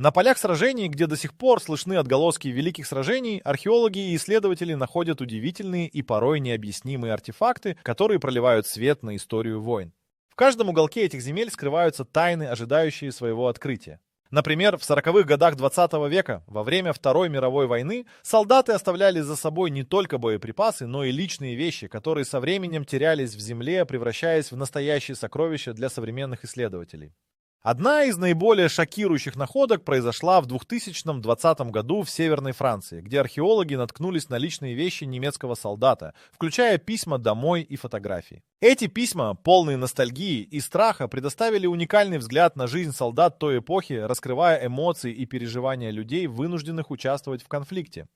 На полях сражений, где до сих пор слышны отголоски великих сражений, археологи и исследователи находят удивительные и порой необъяснимые артефакты, которые проливают свет на историю войн. В каждом уголке этих земель скрываются тайны, ожидающие своего открытия. Например, в 40-х годах 20 века, во время Второй мировой войны, солдаты оставляли за собой не только боеприпасы, но и личные вещи, которые со временем терялись в земле, превращаясь в настоящие сокровища для современных исследователей. Одна из наиболее шокирующих находок произошла в 2020 году в Северной Франции, где археологи наткнулись на личные вещи немецкого солдата, включая письма домой и фотографии. Эти письма, полные ностальгии и страха, предоставили уникальный взгляд на жизнь солдат той эпохи, раскрывая эмоции и переживания людей, вынужденных участвовать в конфликте.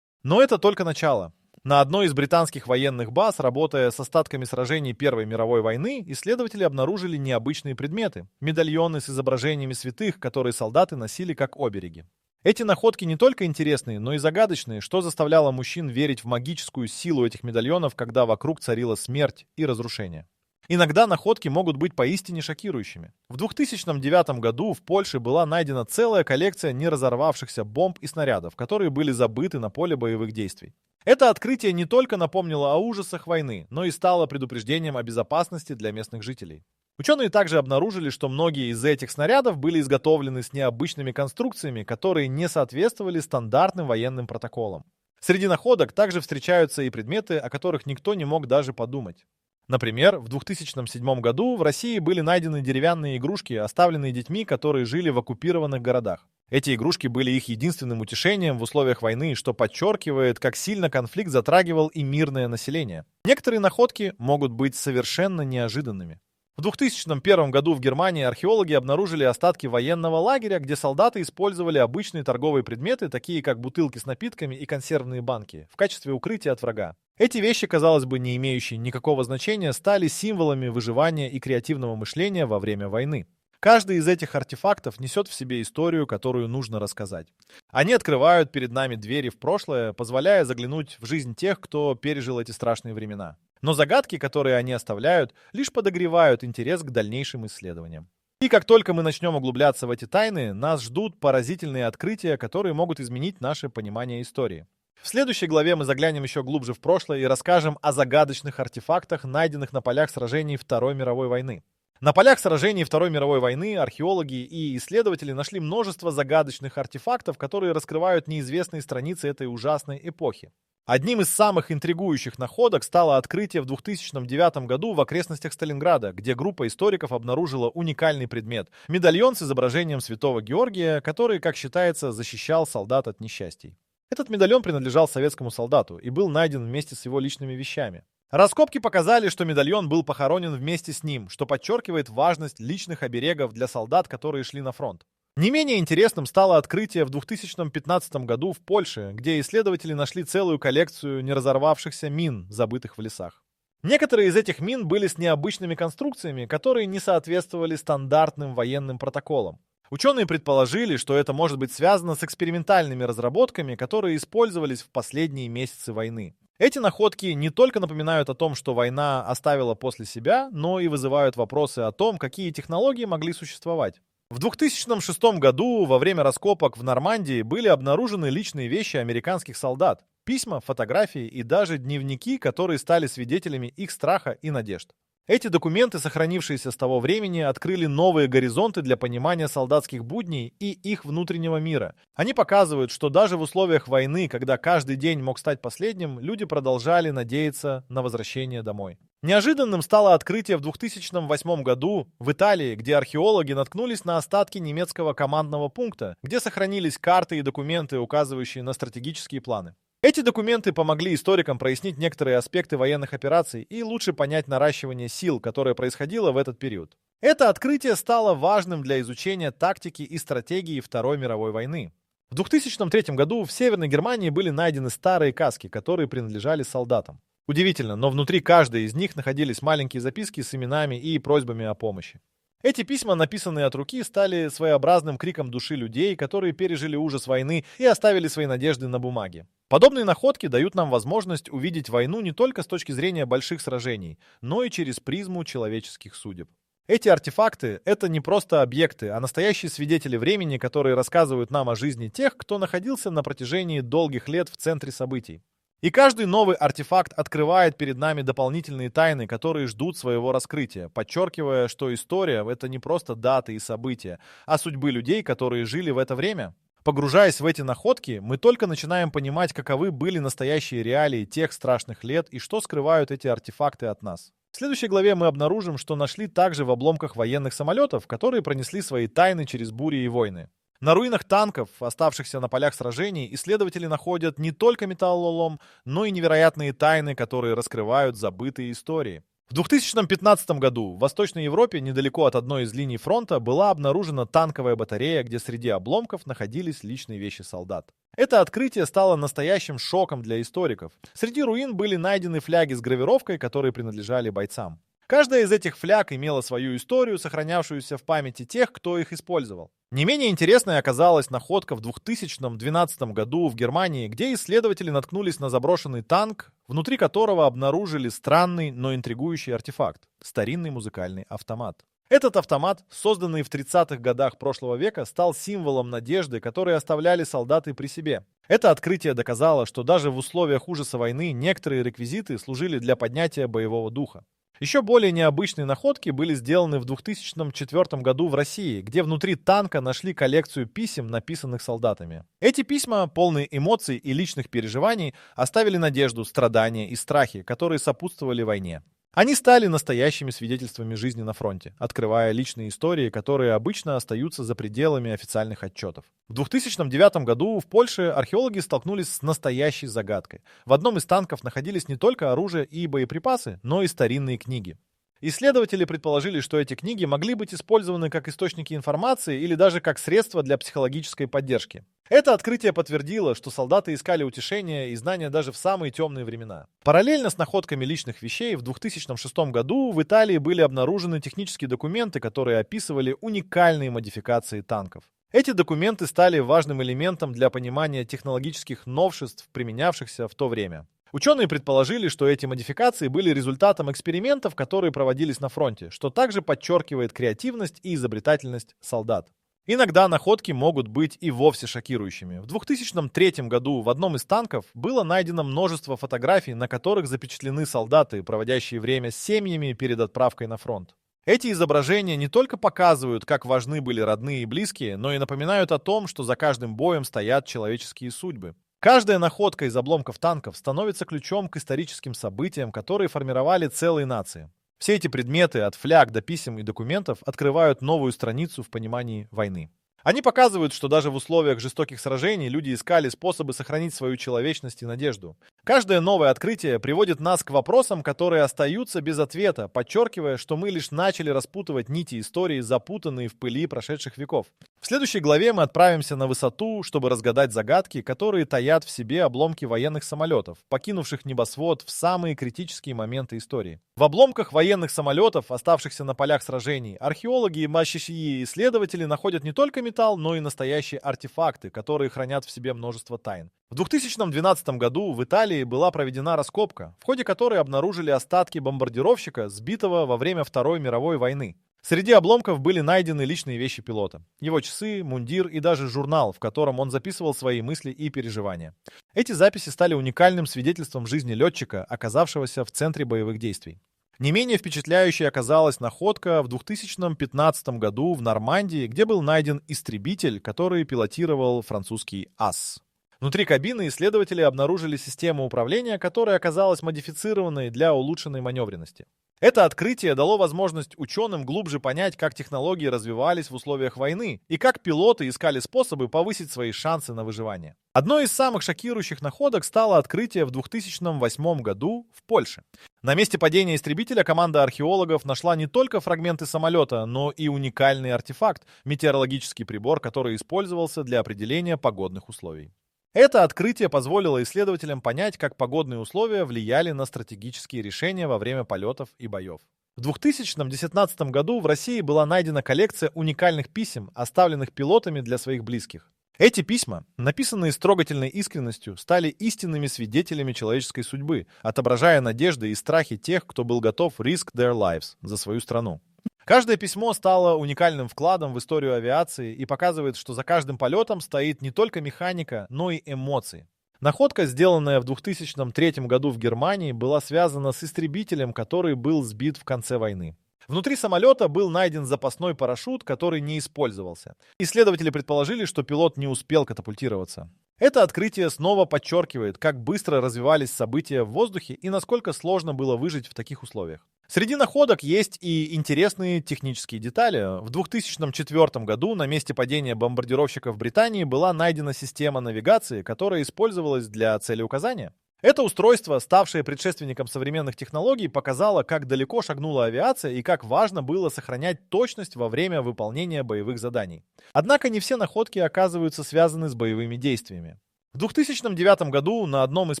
Но это только начало. На одной из британских военных баз, работая с остатками сражений Первой мировой войны, исследователи обнаружили необычные предметы – медальоны с изображениями святых, которые солдаты носили как обереги. Эти находки не только интересные, но и загадочные, что заставляло мужчин верить в магическую силу этих медальонов, когда вокруг царила смерть и разрушение. Иногда находки могут быть поистине шокирующими. В 2009 году в Польше была найдена целая коллекция неразорвавшихся бомб и снарядов, которые были забыты на поле боевых действий. Это открытие не только напомнило о ужасах войны, но и стало предупреждением о безопасности для местных жителей. Ученые также обнаружили, что многие из этих снарядов были изготовлены с необычными конструкциями, которые не соответствовали стандартным военным протоколам. Среди находок также встречаются и предметы, о которых никто не мог даже подумать. Например, в 2007 году в России были найдены деревянные игрушки, оставленные детьми, которые жили в оккупированных городах. Эти игрушки были их единственным утешением в условиях войны, что подчеркивает, как сильно конфликт затрагивал и мирное население. Некоторые находки могут быть совершенно неожиданными. В 2001 году в Германии археологи обнаружили остатки военного лагеря, где солдаты использовали обычные торговые предметы, такие как бутылки с напитками и консервные банки, в качестве укрытия от врага. Эти вещи, казалось бы, не имеющие никакого значения, стали символами выживания и креативного мышления во время войны. Каждый из этих артефактов несет в себе историю, которую нужно рассказать. Они открывают перед нами двери в прошлое, позволяя заглянуть в жизнь тех, кто пережил эти страшные времена. Но загадки, которые они оставляют, лишь подогревают интерес к дальнейшим исследованиям. И как только мы начнем углубляться в эти тайны, нас ждут поразительные открытия, которые могут изменить наше понимание истории. В следующей главе мы заглянем еще глубже в прошлое и расскажем о загадочных артефактах, найденных на полях сражений Второй мировой войны. На полях сражений Второй мировой войны археологи и исследователи нашли множество загадочных артефактов, которые раскрывают неизвестные страницы этой ужасной эпохи. Одним из самых интригующих находок стало открытие в 2009 году в окрестностях Сталинграда, где группа историков обнаружила уникальный предмет – медальон с изображением святого Георгия, который, как считается, защищал солдат от несчастий. Этот медальон принадлежал советскому солдату и был найден вместе с его личными вещами. Раскопки показали, что медальон был похоронен вместе с ним, что подчеркивает важность личных оберегов для солдат, которые шли на фронт. Не менее интересным стало открытие в 2015 году в Польше, где исследователи нашли целую коллекцию неразорвавшихся мин, забытых в лесах. Некоторые из этих мин были с необычными конструкциями, которые не соответствовали стандартным военным протоколам. Ученые предположили, что это может быть связано с экспериментальными разработками, которые использовались в последние месяцы войны. Эти находки не только напоминают о том, что война оставила после себя, но и вызывают вопросы о том, какие технологии могли существовать. В 2006 году во время раскопок в Нормандии были обнаружены личные вещи американских солдат, письма, фотографии и даже дневники, которые стали свидетелями их страха и надежд. Эти документы, сохранившиеся с того времени, открыли новые горизонты для понимания солдатских будней и их внутреннего мира. Они показывают, что даже в условиях войны, когда каждый день мог стать последним, люди продолжали надеяться на возвращение домой. Неожиданным стало открытие в 2008 году в Италии, где археологи наткнулись на остатки немецкого командного пункта, где сохранились карты и документы, указывающие на стратегические планы. Эти документы помогли историкам прояснить некоторые аспекты военных операций и лучше понять наращивание сил, которое происходило в этот период. Это открытие стало важным для изучения тактики и стратегии Второй мировой войны. В 2003 году в Северной Германии были найдены старые каски, которые принадлежали солдатам. Удивительно, но внутри каждой из них находились маленькие записки с именами и просьбами о помощи. Эти письма, написанные от руки, стали своеобразным криком души людей, которые пережили ужас войны и оставили свои надежды на бумаге. Подобные находки дают нам возможность увидеть войну не только с точки зрения больших сражений, но и через призму человеческих судеб. Эти артефакты — это не просто объекты, а настоящие свидетели времени, которые рассказывают нам о жизни тех, кто находился на протяжении долгих лет в центре событий. И каждый новый артефакт открывает перед нами дополнительные тайны, которые ждут своего раскрытия, подчеркивая, что история — это не просто даты и события, а судьбы людей, которые жили в это время. Погружаясь в эти находки, мы только начинаем понимать, каковы были настоящие реалии тех страшных лет и что скрывают эти артефакты от нас. В следующей главе мы обнаружим, что нашли также в обломках военных самолетов, которые пронесли свои тайны через бури и войны. На руинах танков, оставшихся на полях сражений, исследователи находят не только металлолом, но и невероятные тайны, которые раскрывают забытые истории. В 2015 году в Восточной Европе, недалеко от одной из линий фронта, была обнаружена танковая батарея, где среди обломков находились личные вещи солдат. Это открытие стало настоящим шоком для историков. Среди руин были найдены фляги с гравировкой, которые принадлежали бойцам. Каждая из этих фляг имела свою историю, сохранявшуюся в памяти тех, кто их использовал. Не менее интересной оказалась находка в 2012 году в Германии, где исследователи наткнулись на заброшенный танк, внутри которого обнаружили странный, но интригующий артефакт — старинный музыкальный автомат. Этот автомат, созданный в 30-х годах прошлого века, стал символом надежды, которые оставляли солдаты при себе. Это открытие доказало, что даже в условиях ужаса войны некоторые реквизиты служили для поднятия боевого духа. Еще более необычные находки были сделаны в 2004 году в России, где внутри танка нашли коллекцию писем, написанных солдатами. Эти письма, полные эмоций и личных переживаний, оставили надежду, страдания и страхи, которые сопутствовали войне. Они стали настоящими свидетельствами жизни на фронте, открывая личные истории, которые обычно остаются за пределами официальных отчетов. В 2009 году в Польше археологи столкнулись с настоящей загадкой. В одном из танков находились не только оружие и боеприпасы, но и старинные книги. Исследователи предположили, что эти книги могли быть использованы как источники информации или даже как средства для психологической поддержки. Это открытие подтвердило, что солдаты искали утешения и знания даже в самые темные времена. Параллельно с находками личных вещей в 2006 году в Италии были обнаружены технические документы, которые описывали уникальные модификации танков. Эти документы стали важным элементом для понимания технологических новшеств, применявшихся в то время. Ученые предположили, что эти модификации были результатом экспериментов, которые проводились на фронте, что также подчеркивает креативность и изобретательность солдат. Иногда находки могут быть и вовсе шокирующими. В 2003 году в одном из танков было найдено множество фотографий, на которых запечатлены солдаты, проводящие время с семьями перед отправкой на фронт. Эти изображения не только показывают, как важны были родные и близкие, но и напоминают о том, что за каждым боем стоят человеческие судьбы. Каждая находка из обломков танков становится ключом к историческим событиям, которые формировали целые нации. Все эти предметы, от фляг до писем и документов, открывают новую страницу в понимании войны. Они показывают, что даже в условиях жестоких сражений люди искали способы сохранить свою человечность и надежду. Каждое новое открытие приводит нас к вопросам, которые остаются без ответа, подчеркивая, что мы лишь начали распутывать нити истории, запутанные в пыли прошедших веков. В следующей главе мы отправимся на высоту, чтобы разгадать загадки, которые таят в себе обломки военных самолетов, покинувших небосвод в самые критические моменты истории. В обломках военных самолетов, оставшихся на полях сражений, археологи и мощащие исследователи находят не только металл, но и настоящие артефакты, которые хранят в себе множество тайн. В 2012 году в Италии была проведена раскопка, в ходе которой обнаружили остатки бомбардировщика, сбитого во время Второй мировой войны. Среди обломков были найдены личные вещи пилота, его часы, мундир и даже журнал, в котором он записывал свои мысли и переживания. Эти записи стали уникальным свидетельством жизни летчика, оказавшегося в центре боевых действий. Не менее впечатляющей оказалась находка в 2015 году в Нормандии, где был найден истребитель, который пилотировал французский ас. Внутри кабины исследователи обнаружили систему управления, которая оказалась модифицированной для улучшенной маневренности. Это открытие дало возможность ученым глубже понять, как технологии развивались в условиях войны и как пилоты искали способы повысить свои шансы на выживание. Одной из самых шокирующих находок стало открытие в 2008 году в Польше. На месте падения истребителя команда археологов нашла не только фрагменты самолета, но и уникальный артефакт — метеорологический прибор, который использовался для определения погодных условий. Это открытие позволило исследователям понять, как погодные условия влияли на стратегические решения во время полетов и боев. В 2019 году в России была найдена коллекция уникальных писем, оставленных пилотами для своих близких. Эти письма, написанные с трогательной искренностью, стали истинными свидетелями человеческой судьбы, отображая надежды и страхи тех, кто был готов risk their lives за свою страну. Каждое письмо стало уникальным вкладом в историю авиации и показывает, что за каждым полетом стоит не только механика, но и эмоции. Находка, сделанная в 2003 году в Германии, была связана с истребителем, который был сбит в конце войны. Внутри самолета был найден запасной парашют, который не использовался. Исследователи предположили, что пилот не успел катапультироваться. Это открытие снова подчеркивает, как быстро развивались события в воздухе и насколько сложно было выжить в таких условиях. Среди находок есть и интересные технические детали. В 2004 году на месте падения бомбардировщиков Британии была найдена система навигации, которая использовалась для целеуказания. Это устройство, ставшее предшественником современных технологий, показало, как далеко шагнула авиация и как важно было сохранять точность во время выполнения боевых заданий. Однако не все находки оказываются связаны с боевыми действиями. В 2009 году на одном из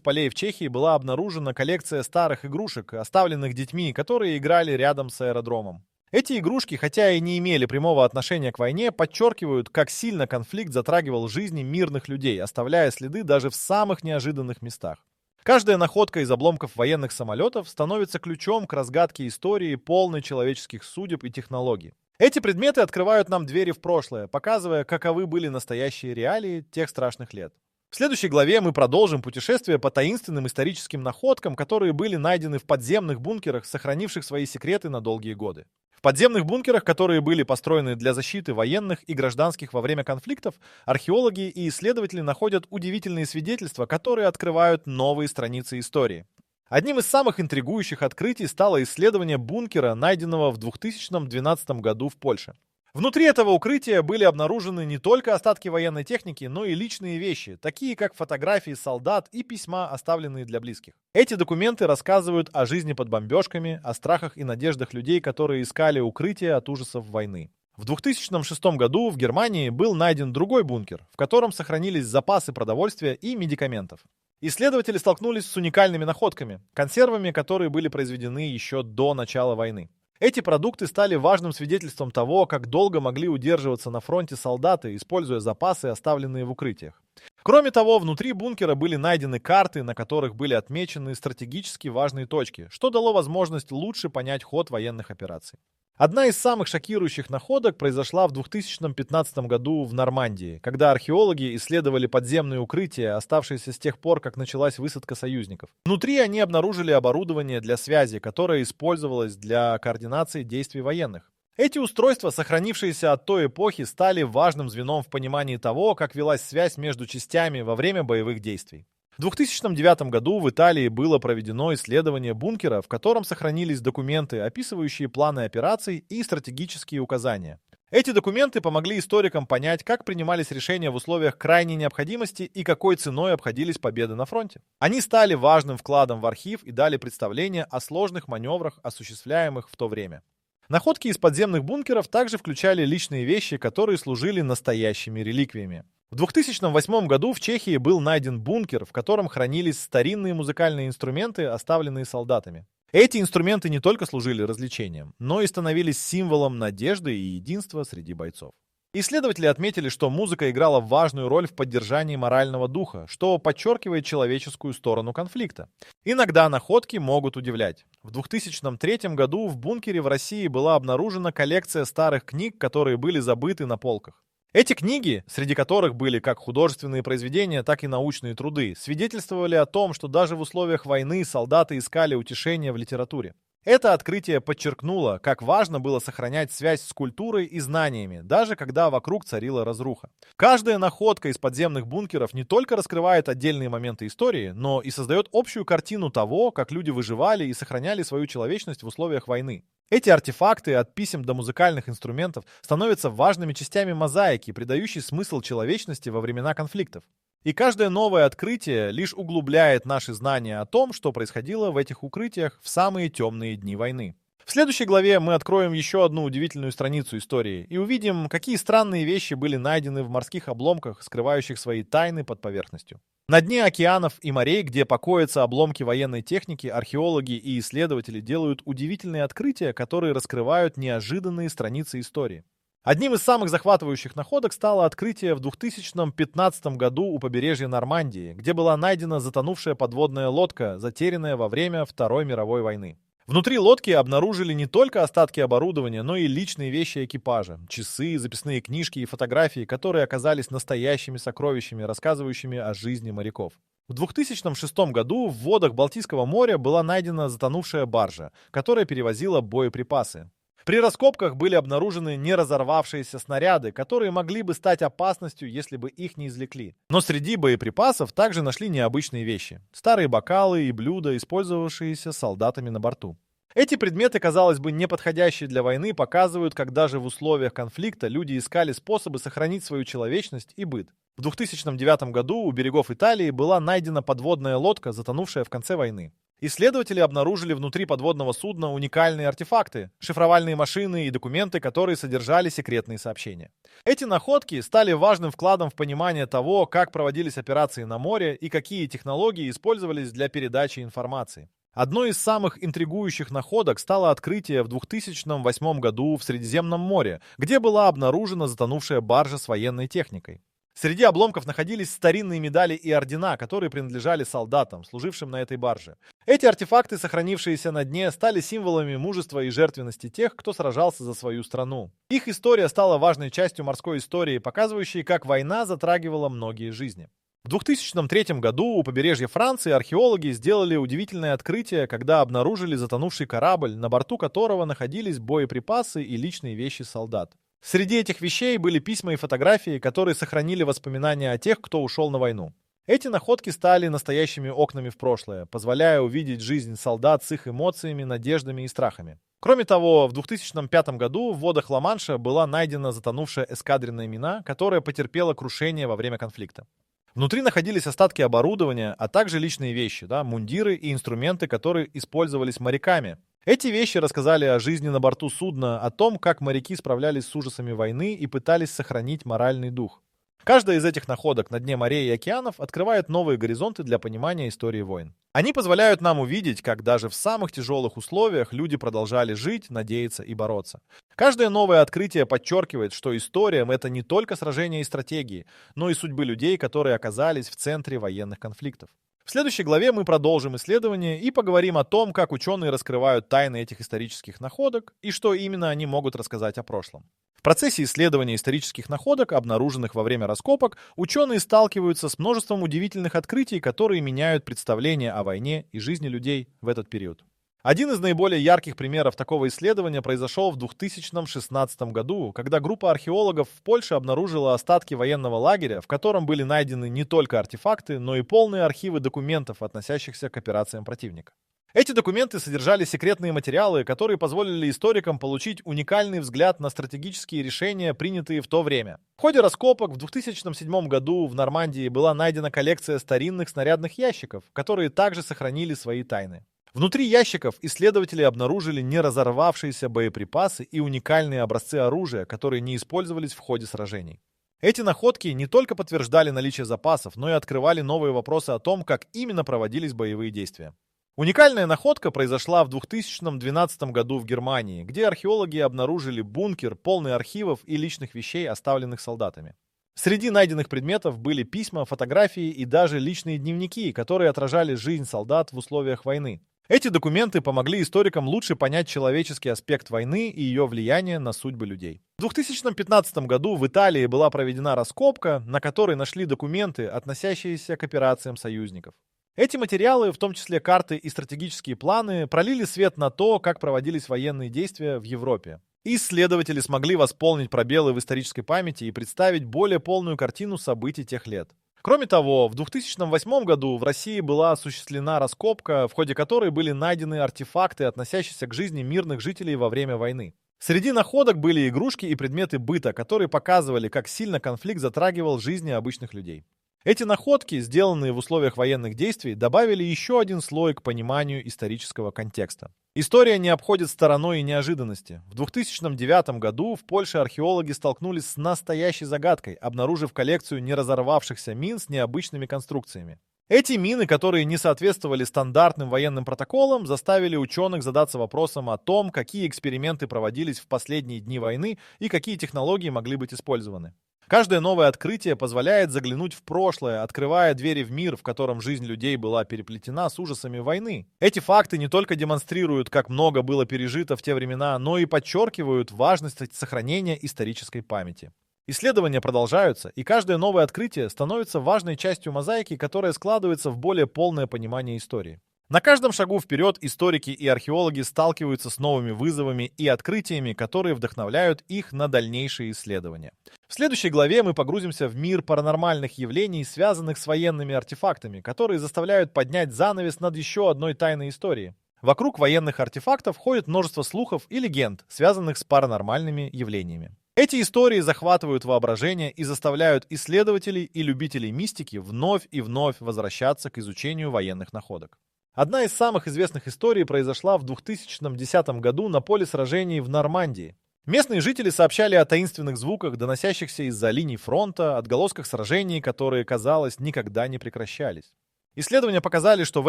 полей в Чехии была обнаружена коллекция старых игрушек, оставленных детьми, которые играли рядом с аэродромом. Эти игрушки, хотя и не имели прямого отношения к войне, подчеркивают, как сильно конфликт затрагивал жизни мирных людей, оставляя следы даже в самых неожиданных местах. Каждая находка из обломков военных самолетов становится ключом к разгадке истории, полной человеческих судеб и технологий. Эти предметы открывают нам двери в прошлое, показывая, каковы были настоящие реалии тех страшных лет. В следующей главе мы продолжим путешествие по таинственным историческим находкам, которые были найдены в подземных бункерах, сохранивших свои секреты на долгие годы. В подземных бункерах, которые были построены для защиты военных и гражданских во время конфликтов, археологи и исследователи находят удивительные свидетельства, которые открывают новые страницы истории. Одним из самых интригующих открытий стало исследование бункера, найденного в 2012 году в Польше. Внутри этого укрытия были обнаружены не только остатки военной техники, но и личные вещи, такие как фотографии солдат и письма, оставленные для близких. Эти документы рассказывают о жизни под бомбежками, о страхах и надеждах людей, которые искали укрытие от ужасов войны. В 2006 году в Германии был найден другой бункер, в котором сохранились запасы продовольствия и медикаментов. Исследователи столкнулись с уникальными находками, консервами, которые были произведены еще до начала войны. Эти продукты стали важным свидетельством того, как долго могли удерживаться на фронте солдаты, используя запасы, оставленные в укрытиях. Кроме того, внутри бункера были найдены карты, на которых были отмечены стратегически важные точки, что дало возможность лучше понять ход военных операций. Одна из самых шокирующих находок произошла в 2015 году в Нормандии, когда археологи исследовали подземные укрытия, оставшиеся с тех пор, как началась высадка союзников. Внутри они обнаружили оборудование для связи, которое использовалось для координации действий военных. Эти устройства, сохранившиеся от той эпохи, стали важным звеном в понимании того, как велась связь между частями во время боевых действий. В 2009 году в Италии было проведено исследование бункера, в котором сохранились документы, описывающие планы операций и стратегические указания. Эти документы помогли историкам понять, как принимались решения в условиях крайней необходимости и какой ценой обходились победы на фронте. Они стали важным вкладом в архив и дали представление о сложных маневрах, осуществляемых в то время. Находки из подземных бункеров также включали личные вещи, которые служили настоящими реликвиями. В 2008 году в Чехии был найден бункер, в котором хранились старинные музыкальные инструменты, оставленные солдатами. Эти инструменты не только служили развлечением, но и становились символом надежды и единства среди бойцов. Исследователи отметили, что музыка играла важную роль в поддержании морального духа, что подчеркивает человеческую сторону конфликта. Иногда находки могут удивлять. В 2003 году в бункере в России была обнаружена коллекция старых книг, которые были забыты на полках. Эти книги, среди которых были как художественные произведения, так и научные труды, свидетельствовали о том, что даже в условиях войны солдаты искали утешения в литературе. Это открытие подчеркнуло, как важно было сохранять связь с культурой и знаниями, даже когда вокруг царила разруха. Каждая находка из подземных бункеров не только раскрывает отдельные моменты истории, но и создает общую картину того, как люди выживали и сохраняли свою человечность в условиях войны. Эти артефакты, от писем до музыкальных инструментов, становятся важными частями мозаики, придающей смысл человечности во времена конфликтов. И каждое новое открытие лишь углубляет наши знания о том, что происходило в этих укрытиях в самые темные дни войны. В следующей главе мы откроем еще одну удивительную страницу истории и увидим, какие странные вещи были найдены в морских обломках, скрывающих свои тайны под поверхностью. На дне океанов и морей, где покоятся обломки военной техники, археологи и исследователи делают удивительные открытия, которые раскрывают неожиданные страницы истории. Одним из самых захватывающих находок стало открытие в 2015 году у побережья Нормандии, где была найдена затонувшая подводная лодка, затерянная во время Второй мировой войны. Внутри лодки обнаружили не только остатки оборудования, но и личные вещи экипажа, часы, записные книжки и фотографии, которые оказались настоящими сокровищами, рассказывающими о жизни моряков. В 2006 году в водах Балтийского моря была найдена затонувшая баржа, которая перевозила боеприпасы. При раскопках были обнаружены неразорвавшиеся снаряды, которые могли бы стать опасностью, если бы их не извлекли. Но среди боеприпасов также нашли необычные вещи. Старые бокалы и блюда, использовавшиеся солдатами на борту. Эти предметы, казалось бы, не подходящие для войны, показывают, как даже в условиях конфликта люди искали способы сохранить свою человечность и быт. В 2009 году у берегов Италии была найдена подводная лодка, затонувшая в конце войны. Исследователи обнаружили внутри подводного судна уникальные артефакты, шифровальные машины и документы, которые содержали секретные сообщения. Эти находки стали важным вкладом в понимание того, как проводились операции на море и какие технологии использовались для передачи информации. Одной из самых интригующих находок стало открытие в 2008 году в Средиземном море, где была обнаружена затонувшая баржа с военной техникой. Среди обломков находились старинные медали и ордена, которые принадлежали солдатам, служившим на этой барже. Эти артефакты, сохранившиеся на дне, стали символами мужества и жертвенности тех, кто сражался за свою страну. Их история стала важной частью морской истории, показывающей, как война затрагивала многие жизни. В 2003 году у побережья Франции археологи сделали удивительное открытие, когда обнаружили затонувший корабль, на борту которого находились боеприпасы и личные вещи солдат. Среди этих вещей были письма и фотографии, которые сохранили воспоминания о тех, кто ушел на войну. Эти находки стали настоящими окнами в прошлое, позволяя увидеть жизнь солдат с их эмоциями, надеждами и страхами. Кроме того, в 2005 году в водах Ла-Манша была найдена затонувшая эскадренная мина, которая потерпела крушение во время конфликта. Внутри находились остатки оборудования, а также личные вещи, мундиры и инструменты, которые использовались моряками. Эти вещи рассказали о жизни на борту судна, о том, как моряки справлялись с ужасами войны и пытались сохранить моральный дух. Каждая из этих находок на дне морей и океанов открывает новые горизонты для понимания истории войн. Они позволяют нам увидеть, как даже в самых тяжелых условиях люди продолжали жить, надеяться и бороться. Каждое новое открытие подчеркивает, что история — это не только сражения и стратегии, но и судьбы людей, которые оказались в центре военных конфликтов. В следующей главе мы продолжим исследование и поговорим о том, как ученые раскрывают тайны этих исторических находок и что именно они могут рассказать о прошлом. В процессе исследования исторических находок, обнаруженных во время раскопок, ученые сталкиваются с множеством удивительных открытий, которые меняют представление о войне и жизни людей в этот период. Один из наиболее ярких примеров такого исследования произошел в 2016 году, когда группа археологов в Польше обнаружила остатки военного лагеря, в котором были найдены не только артефакты, но и полные архивы документов, относящихся к операциям противника. Эти документы содержали секретные материалы, которые позволили историкам получить уникальный взгляд на стратегические решения, принятые в то время. В ходе раскопок в 2007 году в Нормандии была найдена коллекция старинных снарядных ящиков, которые также сохранили свои тайны. Внутри ящиков исследователи обнаружили неразорвавшиеся боеприпасы и уникальные образцы оружия, которые не использовались в ходе сражений. Эти находки не только подтверждали наличие запасов, но и открывали новые вопросы о том, как именно проводились боевые действия. Уникальная находка произошла в 2012 году в Германии, где археологи обнаружили бункер, полный архивов и личных вещей, оставленных солдатами. Среди найденных предметов были письма, фотографии и даже личные дневники, которые отражали жизнь солдат в условиях войны. Эти документы помогли историкам лучше понять человеческий аспект войны и ее влияние на судьбы людей. В 2015 году в Италии была проведена раскопка, на которой нашли документы, относящиеся к операциям союзников. Эти материалы, в том числе карты и стратегические планы, пролили свет на то, как проводились военные действия в Европе. Исследователи смогли восполнить пробелы в исторической памяти и представить более полную картину событий тех лет. Кроме того, в 2008 году в России была осуществлена раскопка, в ходе которой были найдены артефакты, относящиеся к жизни мирных жителей во время войны. Среди находок были игрушки и предметы быта, которые показывали, как сильно конфликт затрагивал жизни обычных людей. Эти находки, сделанные в условиях военных действий, добавили еще один слой к пониманию исторического контекста. История не обходит стороной и неожиданности. В 2009 году в Польше археологи столкнулись с настоящей загадкой, обнаружив коллекцию неразорвавшихся мин с необычными конструкциями. Эти мины, которые не соответствовали стандартным военным протоколам, заставили ученых задаться вопросом о том, какие эксперименты проводились в последние дни войны и какие технологии могли быть использованы. Каждое новое открытие позволяет заглянуть в прошлое, открывая двери в мир, в котором жизнь людей была переплетена с ужасами войны. Эти факты не только демонстрируют, как много было пережито в те времена, но и подчеркивают важность сохранения исторической памяти. Исследования продолжаются, и каждое новое открытие становится важной частью мозаики, которая складывается в более полное понимание истории. На каждом шагу вперед историки и археологи сталкиваются с новыми вызовами и открытиями, которые вдохновляют их на дальнейшие исследования. В следующей главе мы погрузимся в мир паранормальных явлений, связанных с военными артефактами, которые заставляют поднять занавес над еще одной тайной историей. Вокруг военных артефактов ходит множество слухов и легенд, связанных с паранормальными явлениями. Эти истории захватывают воображение и заставляют исследователей и любителей мистики вновь и вновь возвращаться к изучению военных находок. Одна из самых известных историй произошла в 2010 году на поле сражений в Нормандии. Местные жители сообщали о таинственных звуках, доносящихся из-за линий фронта, отголосках сражений, которые, казалось, никогда не прекращались. Исследования показали, что в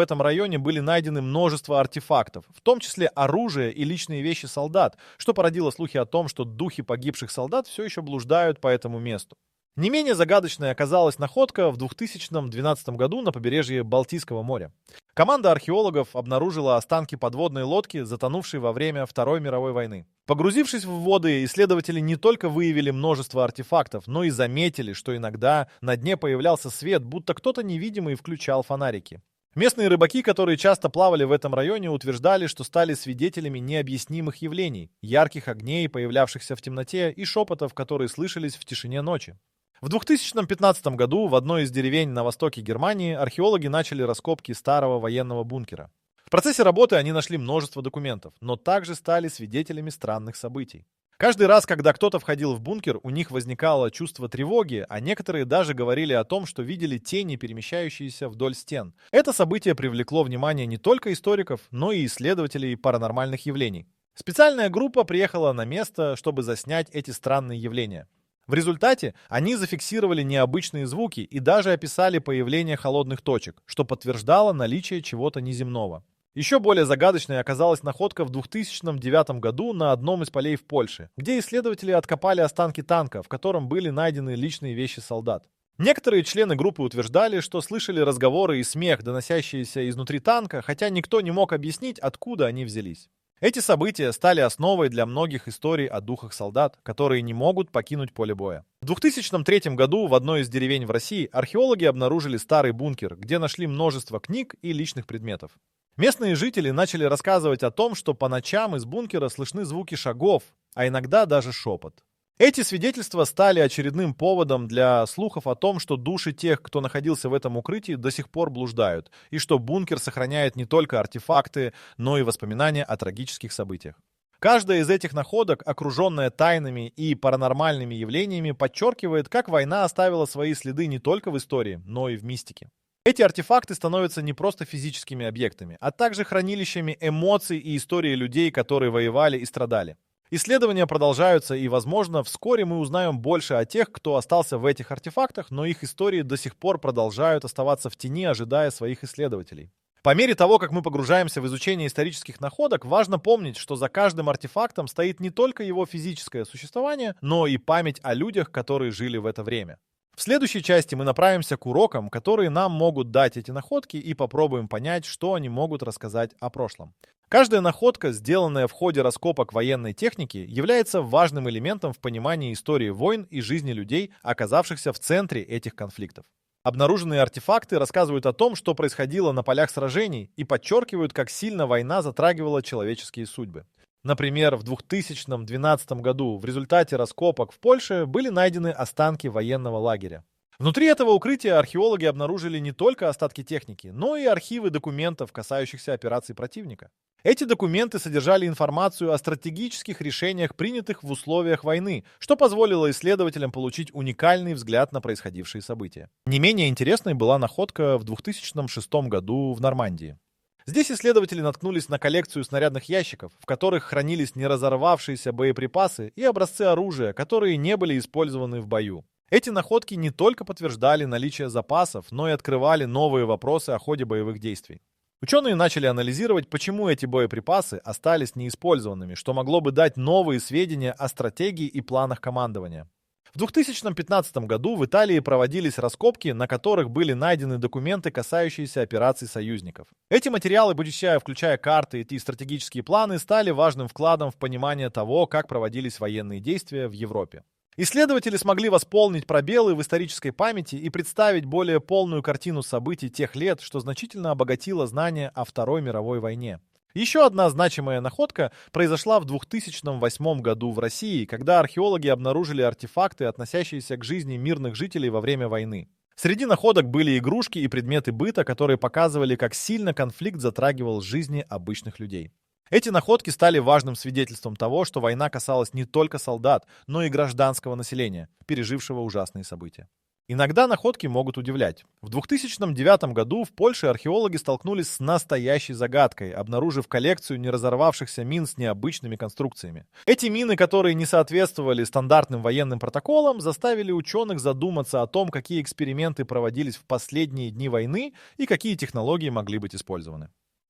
этом районе были найдены множество артефактов, в том числе оружие и личные вещи солдат, что породило слухи о том, что духи погибших солдат все еще блуждают по этому месту. Не менее загадочной оказалась находка в 2012 году на побережье Балтийского моря. Команда археологов обнаружила останки подводной лодки, затонувшей во время Второй мировой войны. Погрузившись в воды, исследователи не только выявили множество артефактов, но и заметили, что иногда на дне появлялся свет, будто кто-то невидимый включал фонарики. Местные рыбаки, которые часто плавали в этом районе, утверждали, что стали свидетелями необъяснимых явлений, ярких огней, появлявшихся в темноте, и шепотов, которые слышались в тишине ночи. В 2015 году в одной из деревень на востоке Германии археологи начали раскопки старого военного бункера. В процессе работы они нашли множество документов, но также стали свидетелями странных событий. Каждый раз, когда кто-то входил в бункер, у них возникало чувство тревоги, а некоторые даже говорили о том, что видели тени, перемещающиеся вдоль стен. Это событие привлекло внимание не только историков, но и исследователей паранормальных явлений. Специальная группа приехала на место, чтобы заснять эти странные явления. В результате они зафиксировали необычные звуки и даже описали появление холодных точек, что подтверждало наличие чего-то неземного. Еще более загадочной оказалась находка в 2009 году на одном из полей в Польше, где исследователи откопали останки танка, в котором были найдены личные вещи солдат. Некоторые члены группы утверждали, что слышали разговоры и смех, доносящиеся изнутри танка, хотя никто не мог объяснить, откуда они взялись. Эти события стали основой для многих историй о духах солдат, которые не могут покинуть поле боя. В 2003 году в одной из деревень в России археологи обнаружили старый бункер, где нашли множество книг и личных предметов. Местные жители начали рассказывать о том, что по ночам из бункера слышны звуки шагов, а иногда даже шепот. Эти свидетельства стали очередным поводом для слухов о том, что души тех, кто находился в этом укрытии, до сих пор блуждают, и что бункер сохраняет не только артефакты, но и воспоминания о трагических событиях. Каждая из этих находок, окруженная тайнами и паранормальными явлениями, подчеркивает, как война оставила свои следы не только в истории, но и в мистике. Эти артефакты становятся не просто физическими объектами, а также хранилищами эмоций и истории людей, которые воевали и страдали. Исследования продолжаются, и, возможно, вскоре мы узнаем больше о тех, кто остался в этих артефактах, но их истории до сих пор продолжают оставаться в тени, ожидая своих исследователей. По мере того, как мы погружаемся в изучение исторических находок, важно помнить, что за каждым артефактом стоит не только его физическое существование, но и память о людях, которые жили в это время. В следующей части мы направимся к урокам, которые нам могут дать эти находки, и попробуем понять, что они могут рассказать о прошлом. Каждая находка, сделанная в ходе раскопок военной техники, является важным элементом в понимании истории войн и жизни людей, оказавшихся в центре этих конфликтов. Обнаруженные артефакты рассказывают о том, что происходило на полях сражений, и подчеркивают, как сильно война затрагивала человеческие судьбы. Например, в 2012 году в результате раскопок в Польше были найдены останки военного лагеря. Внутри этого укрытия археологи обнаружили не только остатки техники, но и архивы документов, касающихся операций противника. Эти документы содержали информацию о стратегических решениях, принятых в условиях войны, что позволило исследователям получить уникальный взгляд на происходившие события. Не менее интересной была находка в 2006 году в Нормандии. Здесь исследователи наткнулись на коллекцию снарядных ящиков, в которых хранились неразорвавшиеся боеприпасы и образцы оружия, которые не были использованы в бою. Эти находки не только подтверждали наличие запасов, но и открывали новые вопросы о ходе боевых действий. Ученые начали анализировать, почему эти боеприпасы остались неиспользованными, что могло бы дать новые сведения о стратегии и планах командования. В 2015 году в Италии проводились раскопки, на которых были найдены документы, касающиеся операций союзников. Эти материалы, включая карты и стратегические планы, стали важным вкладом в понимание того, как проводились военные действия в Европе. Исследователи смогли восполнить пробелы в исторической памяти и представить более полную картину событий тех лет, что значительно обогатило знания о Второй мировой войне. Еще одна значимая находка произошла в 2008 году в России, когда археологи обнаружили артефакты, относящиеся к жизни мирных жителей во время войны. Среди находок были игрушки и предметы быта, которые показывали, как сильно конфликт затрагивал жизни обычных людей. Эти находки стали важным свидетельством того, что война касалась не только солдат, но и гражданского населения, пережившего ужасные события. Иногда находки могут удивлять. В 2009 году в Польше археологи столкнулись с настоящей загадкой, обнаружив коллекцию неразорвавшихся мин с необычными конструкциями. Эти мины, которые не соответствовали стандартным военным протоколам, заставили ученых задуматься о том, какие эксперименты проводились в последние дни войны и какие технологии могли быть использованы.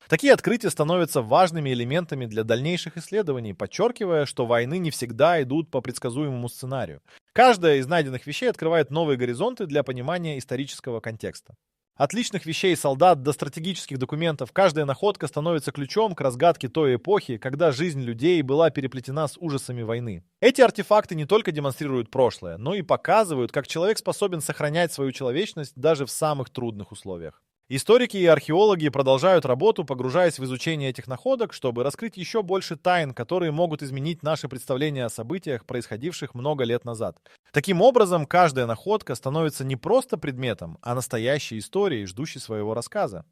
Такие открытия становятся важными элементами для дальнейших исследований, подчеркивая, что войны не всегда идут по предсказуемому сценарию. Каждая из найденных вещей открывает новые горизонты для понимания исторического контекста. От личных вещей солдат до стратегических документов каждая находка становится ключом к разгадке той эпохи, когда жизнь людей была переплетена с ужасами войны. Эти артефакты не только демонстрируют прошлое, но и показывают, как человек способен сохранять свою человечность даже в самых трудных условиях. Историки и археологи продолжают работу, погружаясь в изучение этих находок, чтобы раскрыть еще больше тайн, которые могут изменить наше представление о событиях, происходивших много лет назад. Таким образом, каждая находка становится не просто предметом, а настоящей историей, ждущей своего рассказа.